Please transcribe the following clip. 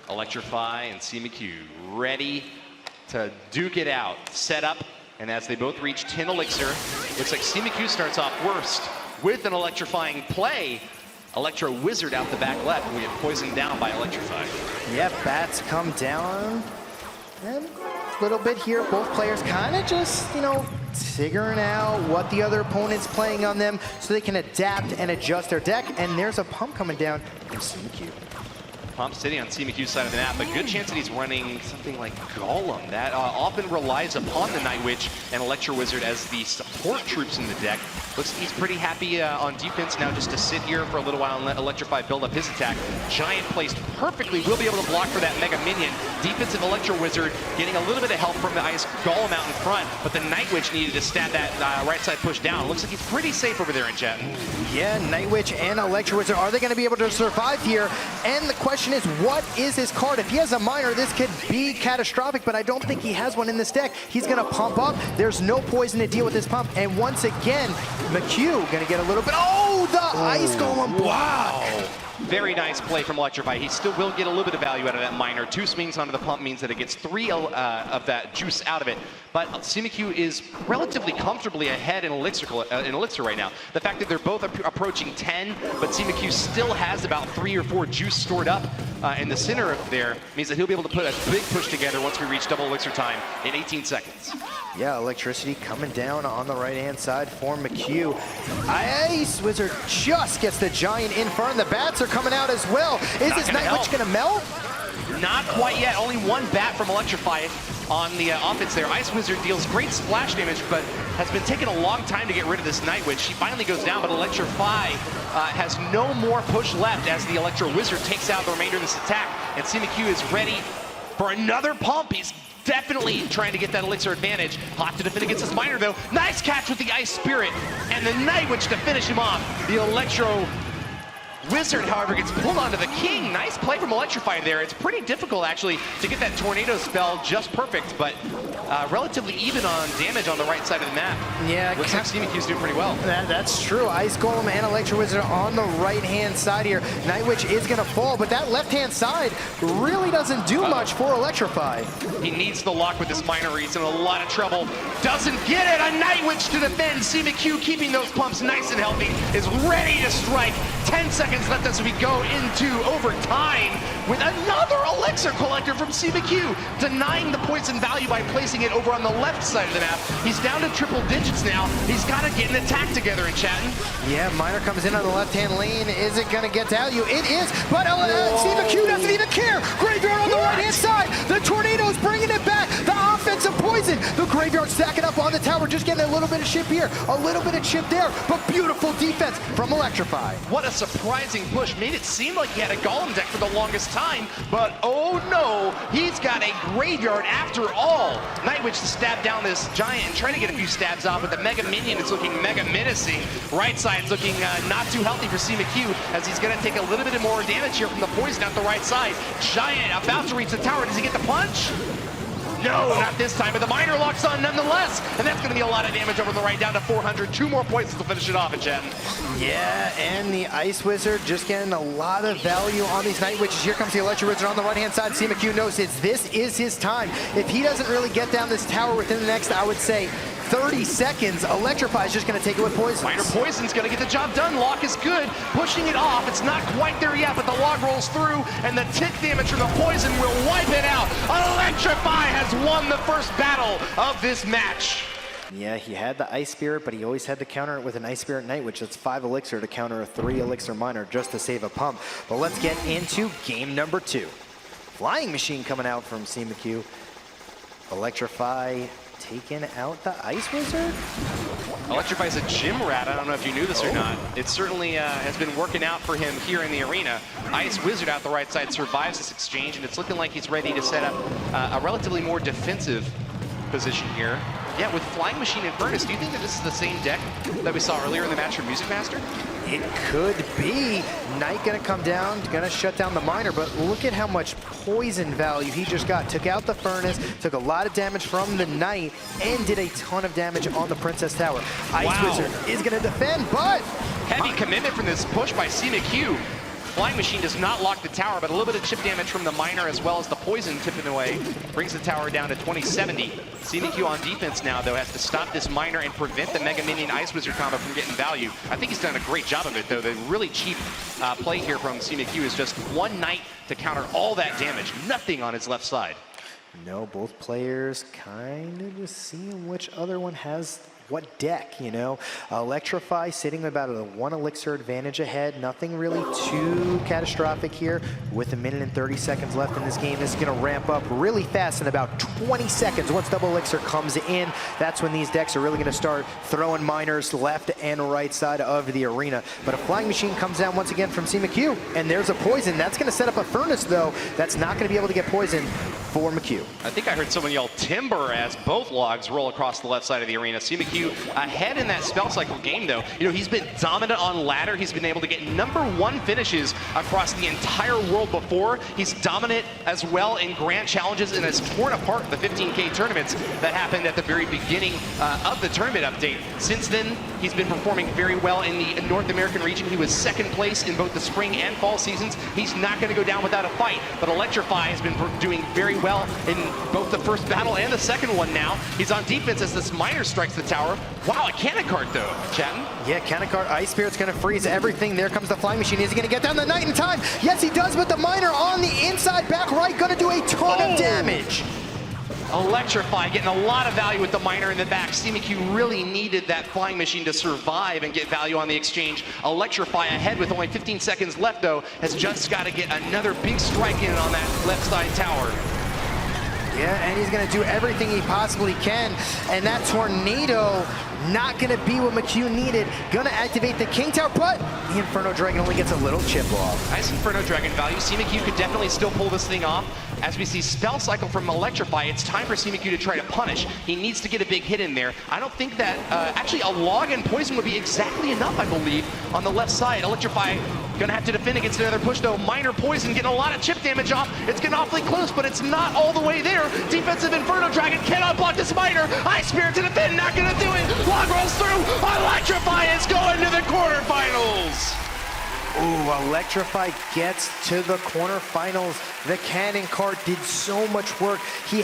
ELECTRIFY and CMCHUGH ready to duke it out. Set up, and as they both reach 10 elixir, looks like CMCHUGH starts off worst with an electrifying play. Electro Wizard out the back left. We get poisoned down by ELECTRIFY. Yeah, bats come down. And a little bit here, both players kind of just, figuring out what the other opponent's playing on them so they can adapt and adjust their deck. And there's a pump coming down from CMCHUGH. Pump sitting on CMCHUGH's side of the map, but good chance that he's running something like Golem. That often relies upon the Night Witch and Electro Wizard as the support troops in the deck. Looks like he's pretty happy on defense now just to sit here for a little while and let ELECTRIFY build up his attack. Giant placed perfectly, will be able to block for that Mega Minion. Defensive Electro Wizard getting a little bit of help from the Ice Golem out in front, but the Night Witch needed to stab that right side push down. Looks like he's pretty safe over there in chat. Yeah, Night Witch and Electro Wizard, are they going to be able to survive here? And the question is, what is his card? If he has a miner, this could be catastrophic, but I don't think he has one in this deck. He's going to pump up. There's no poison to deal with this pump. And once again, CMCHUGH going to get a little bit. Oh, the Ice Golem block. Wow. Very nice play from ELECTRIFY. He still will get a little bit of value out of that miner. 2 swings onto the pump means that it gets 3 of that juice out of it. But CMCHUGH is relatively comfortably ahead in elixir right now. The fact that they're both approaching 10, but CMCHUGH still has about 3 or 4 juice stored up in the center of there means that he'll be able to put a big push together once we reach double elixir time in 18 seconds. Yeah, electricity coming down on the right-hand side for CMCHUGH. Ice Wizard just gets the Giant in front. The bats are coming out as well. Is this Night Witch going to melt? Not quite yet. Only 1 bat from ELECTRIFY on the offense there. Ice Wizard deals great splash damage, but has been taking a long time to get rid of this Night Witch. She finally goes down, but ELECTRIFY has no more push left as the Electro Wizard takes out the remainder of this attack, and CMCHUGH is ready for another pump. He's definitely trying to get that elixir advantage. Hot to defend against this miner, though. Nice catch with the Ice Spirit, and the Night Witch to finish him off. The Electro Wizard, however, gets pulled onto the King. Nice play from ELECTRIFY there. It's pretty difficult, actually, to get that tornado spell just perfect, but relatively even on damage on the right side of the map. Yeah, looks like CMCHUGH's doing pretty well. That's true. Ice Golem and Electro Wizard on the right-hand side here. Night Witch is going to fall, but that left-hand side really doesn't do much for ELECTRIFY. He needs the lock with this miner. He's in a lot of trouble. Doesn't get it. A Night Witch to defend. CMCHUGH keeping those pumps nice and healthy. Is ready to strike. 10 seconds left as we go into overtime with another elixir collector from CMCHUGH, denying the poison value by placing it over on the left side of the map. He's down to triple digits now. He's got to get an attack together in chatting. Yeah, miner comes in on the left-hand lane. Is it going to get value? It is, but CMCHUGH doesn't even care. Graveyard on the right-hand side. The tornado's bringing it back. The offensive poison. The Graveyard stacking up on the tower, just getting a little bit of chip here, a little bit of chip there, but beautiful defense from ELECTRIFY. What a surprising push. Made it seem like he had a Golem deck for the longest time, but oh no, he's got a Graveyard after all. Night Witch to stab down this Giant and try to get a few stabs off, but the Mega Minion is looking mega menacing. Right side's looking not too healthy for CMCHUGH, as he's going to take a little bit more damage here from the poison out the right side. Giant about to reach the tower. Does he get the punch? No, not this time, but the miner locks on nonetheless, and that's going to be a lot of damage over the right, down to 400. 2 more poisons to finish it off in chat. Yeah, and the Ice Wizard just getting a lot of value on these Night Witches. Here comes the Electro Wizard on the right-hand side. CMCHUGH knows this is his time. If he doesn't really get down this tower within the next, I would say, 30 seconds, ELECTRIFY is just going to take it with poison. Miner poison's going to get the job done. Lock is good. Pushing it off. It's not quite there yet, but the log rolls through, and the tick damage from the poison will wipe it out. ELECTRIFY has won the first battle of this match. Yeah, he had the Ice Spirit, but he always had to counter it with an Ice Spirit Night Witch. That's 5 elixir to counter a 3 elixir miner just to save a pump. But let's get into game number 2. Flying Machine coming out from CMCHUGH. ELECTRIFY taking out the Ice Wizard? ELECTRIFY's a gym rat. I don't know if you knew this or not. It certainly has been working out for him here in the arena. Ice Wizard out the right side survives this exchange, and it's looking like he's ready to set up a relatively more defensive position here. Yeah, with Flying Machine and Furnace, do you think that this is the same deck that we saw earlier in the match from Music Master? It could be. Knight gonna come down, gonna shut down the miner, but look at how much poison value he just got. Took out the Furnace, took a lot of damage from the Knight, and did a ton of damage on the Princess Tower. Ice Wizard is gonna defend, but... Heavy commitment from this push by CMCHUGH. Flying Machine does not lock the tower, but a little bit of chip damage from the Miner as well as the Poison tipping away brings the tower down to 2070. CMCHUGH on defense now, though, has to stop this Miner and prevent the Mega Minion Ice Wizard combo from getting value. I think he's done a great job of it, though. The really cheap play here from CMCHUGH is just one Knight to counter all that damage. Nothing on his left side. No, both players kind of just seeing which other one has what deck, you know. Electrify sitting about a 1 elixir advantage ahead. Nothing really too catastrophic here. With a minute and 30 seconds left in this game, this is going to ramp up really fast in about 20 seconds. Once double elixir comes in, that's when these decks are really going to start throwing miners left and right side of the arena. But a Flying Machine comes down once again from CMCHUGH, and there's a Poison. That's going to set up a Furnace, though. That's not going to be able to get Poison for McHugh. I think I heard someone yell timber as both logs roll across the left side of the arena. CMCHUGH ahead in that spell cycle game, though. You know, he's been dominant on ladder. He's been able to get #1 finishes across the entire world before. He's dominant as well in grand challenges and has torn apart the 15K tournaments that happened at the very beginning of the tournament update. Since then, he's been performing very well in the North American region. He was second place in both the spring and fall seasons. He's not going to go down without a fight, but Electrify has been doing very well in both the first battle and the second one now. He's on defense as this Miner strikes the tower. Wow, a cannon cart though, Chatton. Yeah, cannon cart, Ice Spirit's gonna freeze everything. There comes the Flying Machine. Is he gonna get down the Knight in time? Yes, he does, but the Miner on the inside back right gonna do a ton of damage. Electrify getting a lot of value with the Miner in the back. CMCHUGH really needed that Flying Machine to survive and get value on the exchange. Electrify ahead with only 15 seconds left, though, has just got to get another big strike in on that left side tower. Yeah, and he's going to do everything he possibly can. And that Tornado not going to be what McHugh needed. Going to activate the King Tower, but the Inferno Dragon only gets a little chip off. Nice Inferno Dragon value. CMCHUGH could definitely still pull this thing off. As we see spell cycle from Electrify, it's time for CMCHUGH to try to punish. He needs to get a big hit in there. I don't think that, actually a log and poison would be exactly enough, I believe, on the left side. Electrify gonna have to defend against another push though. Miner Poison getting a lot of chip damage off. It's getting awfully close, but it's not all the way there. Defensive Inferno Dragon cannot block this Miner. Ice Spirit to defend, not gonna do it. Log rolls through. Electrify is going to the quarterfinals. Ooh, Electrify gets to the quarterfinals. The cannon cart did so much work. He